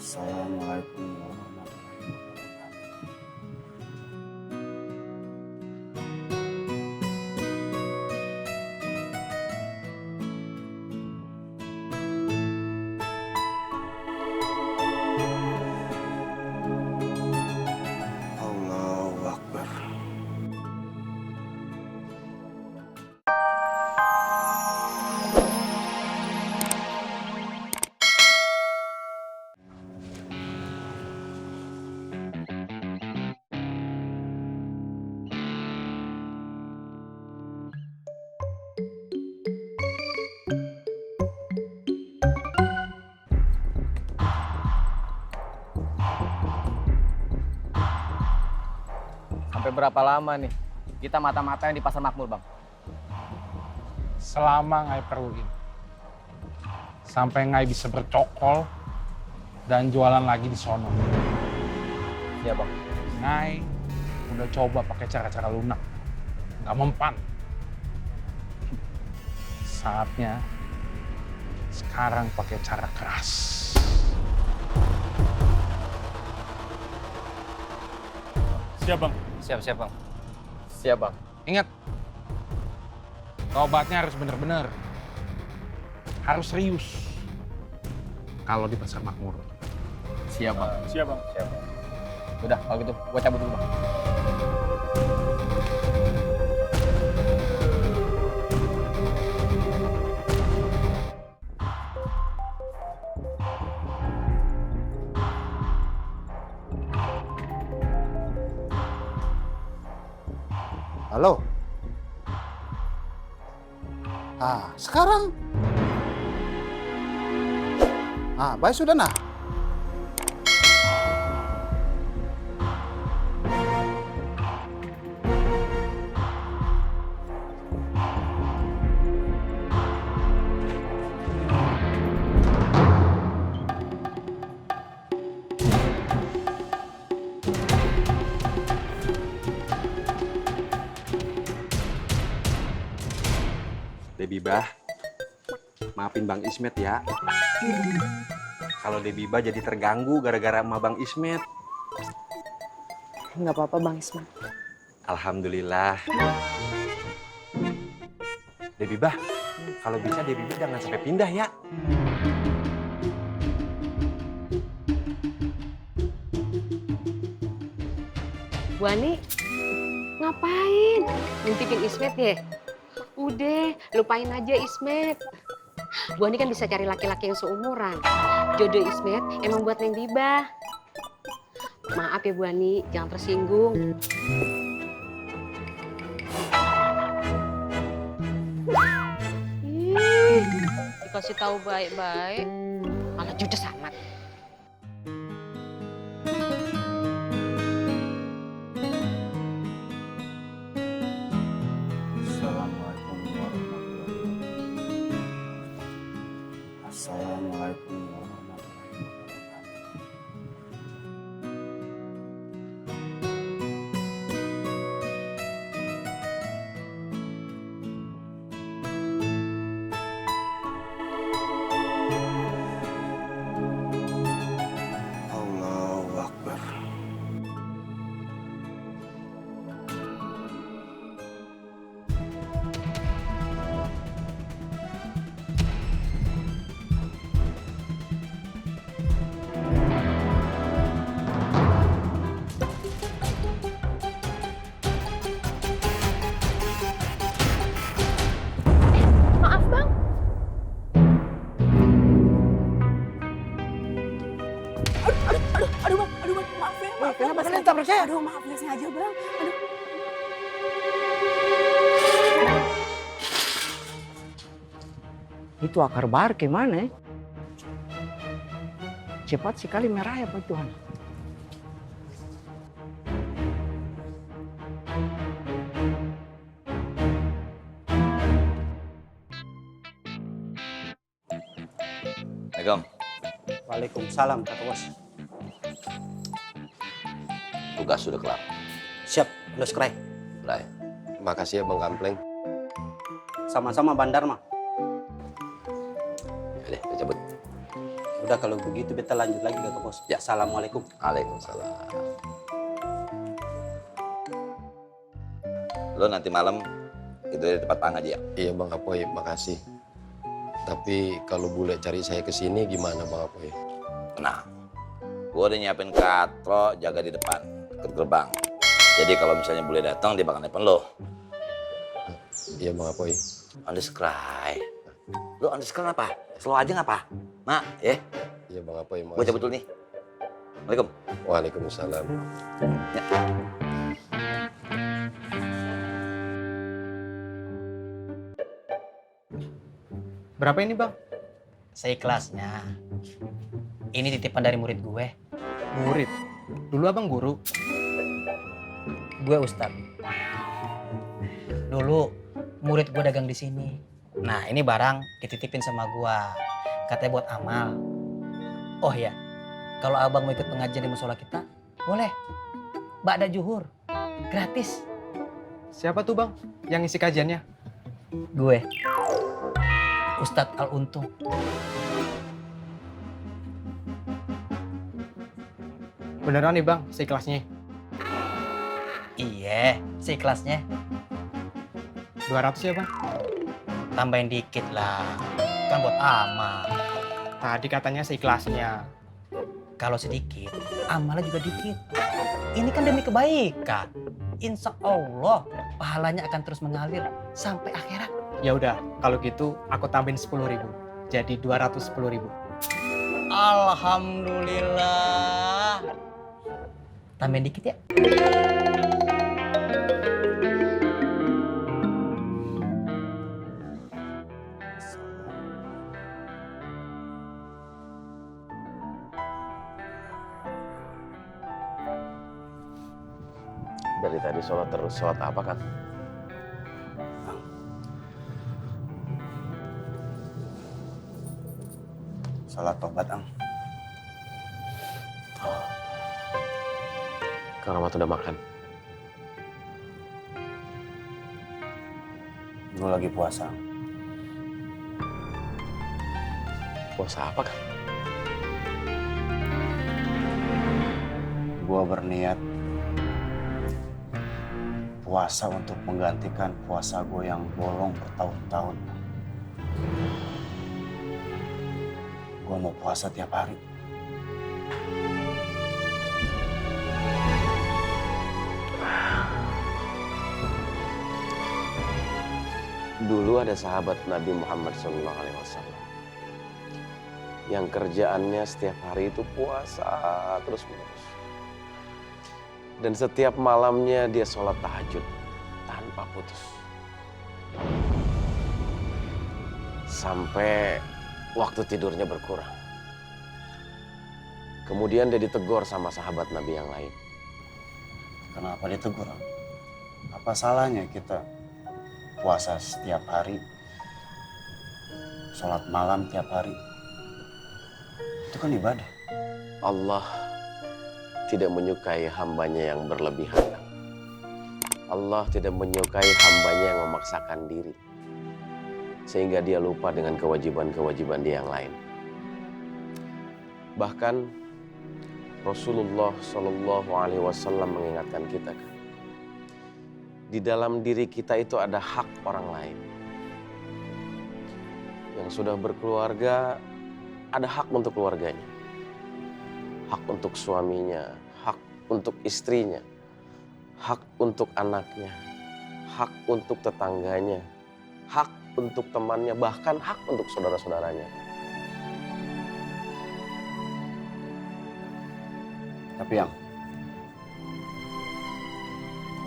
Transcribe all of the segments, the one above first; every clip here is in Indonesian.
Assalamualaikum warahmatullahi wabarakatuh. Allahu Akbar. Sampai berapa lama nih kita mata-matain di Pasar Makmur, Bang? Selama ngai perluin. Sampai ngai bisa bercokol dan jualan lagi di sono. Iya, Bang. Ngai udah coba pakai cara-cara lunak. Nggak mempan. Saatnya sekarang pakai cara keras. Siap, Bang. Siap, Bang. Siap, Bang. Ingat, tobatnya harus bener-bener. Harus serius. Kalau di Pasar Makmur. Siap, Bang. Siap, Bang. Siap, Bang. Udah, kalau gitu gua cabut dulu, Bang. Halo. Sekarang. Baik sudah nah. Debibah, maafin Bang Ismet ya. Kalau Debibah jadi terganggu gara-gara sama Bang Ismet. Nggak apa-apa Bang Ismet. Alhamdulillah. Debibah, kalau bisa Debibah jangan sampai pindah ya. Bu Ani, ngapain? Ngintipin Ismet ya? Udah, lupain aja Ismet. Bu Ani kan bisa cari laki-laki yang seumuran. Jodoh Ismet emang buat Neng Bibah. Maaf ya Bu Ani, jangan tersinggung. Ih, dikasih tahu baik-baik, malah judes amat. Assalamualaikum warahmatullahi wabarakatuh. Assalamualaikum warahmatullahi wabarakatuh. Allahu Akbar. Maaf Bang. Aduh bang, maaf ya. Maaf, Kenapa kalian tabrak saya? Aduh maaf, nggak sengaja bang. Aduh. Itu akar bar kemana? Cepat sekali merah ya Pak Tuhan. Assalamualaikum. Waalaikumsalam, Kak Bos. Tugas sudah kelar. Siap, udah skray. Baik. Makasih ya Bang Kampleng. Sama-sama Bang Dharma. Udah, kita cabut. Udah kalau begitu beta lanjut lagi kakak bos. Ya. Assalamualaikum. Waalaikumsalam. Lo nanti malam itu di tempat Pak Ngaji ya? Iya Bang Apoy, makasih. Tapi kalau bule cari saya ke sini gimana Bang Apoy? Tenang. Gue udah nyiapin katro jaga di depan, dekat gerbang. Jadi kalau misalnya bule datang, dia bakal nelpon lo. Iya Bang Apoy. On the scry. Lo on the scry apa? Slow aja ngapa? Nah, ya. Iya Bang Apoy, Gue makasih. cabut dulu nih. Assalamualaikum. Waalaikumsalam. Ya. Berapa ini bang? Seikhlasnya. Ini titipan dari murid gue. Murid. Dulu abang guru. Gue ustad. Dulu murid gue dagang di sini. Nah ini barang dititipin sama gue. Katanya buat amal. Oh ya, kalau abang mau ikut pengajian di musola kita, boleh. Ba'da juhur, gratis. Siapa tuh bang yang isi kajiannya? Gue, Ustadz Al-Untung. Beneran nih bang, seikhlasnya. Iya, seikhlasnya. 200 ya bang? Tambahin dikit lah, kan buat amal. Tadi katanya seikhlasnya. Kalau sedikit, amalnya juga dikit. Ini kan demi kebaikan. Insya Allah, pahalanya akan terus mengalir sampai akhirat. Ya udah, kalau gitu aku tambahin 10.000. Jadi 210.000. Alhamdulillah. Tambahin dikit ya. Dari tadi sholat terus, sholat apa kan? Salat tobat ang. Kang Rahmat udah makan? Gue lagi puasa. Puasa apa kan? Gue berniat puasa untuk menggantikan puasa gue yang bolong bertahun-tahun. Gue mau puasa tiap hari. Dulu ada sahabat Nabi Muhammad SAW yang kerjaannya setiap hari itu puasa terus-menerus. Dan setiap malamnya dia sholat tahajud tanpa putus. Sampai waktu tidurnya berkurang. Kemudian dia ditegur sama sahabat Nabi yang lain. Kenapa ditegur? Apa salahnya kita puasa setiap hari, sholat malam tiap hari? Itu kan ibadah. Allah tidak menyukai hambanya yang berlebihan. Allah tidak menyukai hambanya yang memaksakan diri. Sehingga dia lupa dengan kewajiban-kewajiban dia yang lain. Bahkan Rasulullah SAW mengingatkan kita kan, di dalam diri kita itu ada hak orang lain. Yang sudah berkeluarga ada hak untuk keluarganya, hak untuk suaminya, hak untuk istrinya, hak untuk anaknya, hak untuk tetangganya, hak untuk temannya, bahkan hak untuk saudara-saudaranya. Tapi yang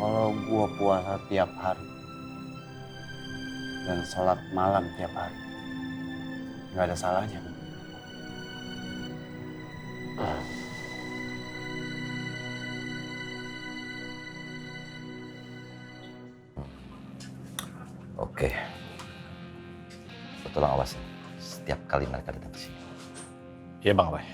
kalau gua puasa tiap hari dan sholat malam tiap hari, nggak ada salahnya. Oke. Tolong awas setiap kali mereka datang ke sini. Iya Bang Apoy.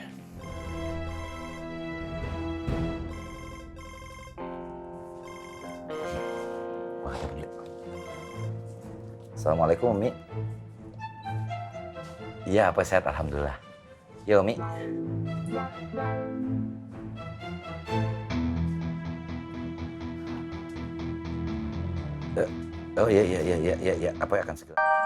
Assalamualaikum Umi. Iya, apa sehat? Alhamdulillah. Yo, Mi. Oh iya, apa akan segera.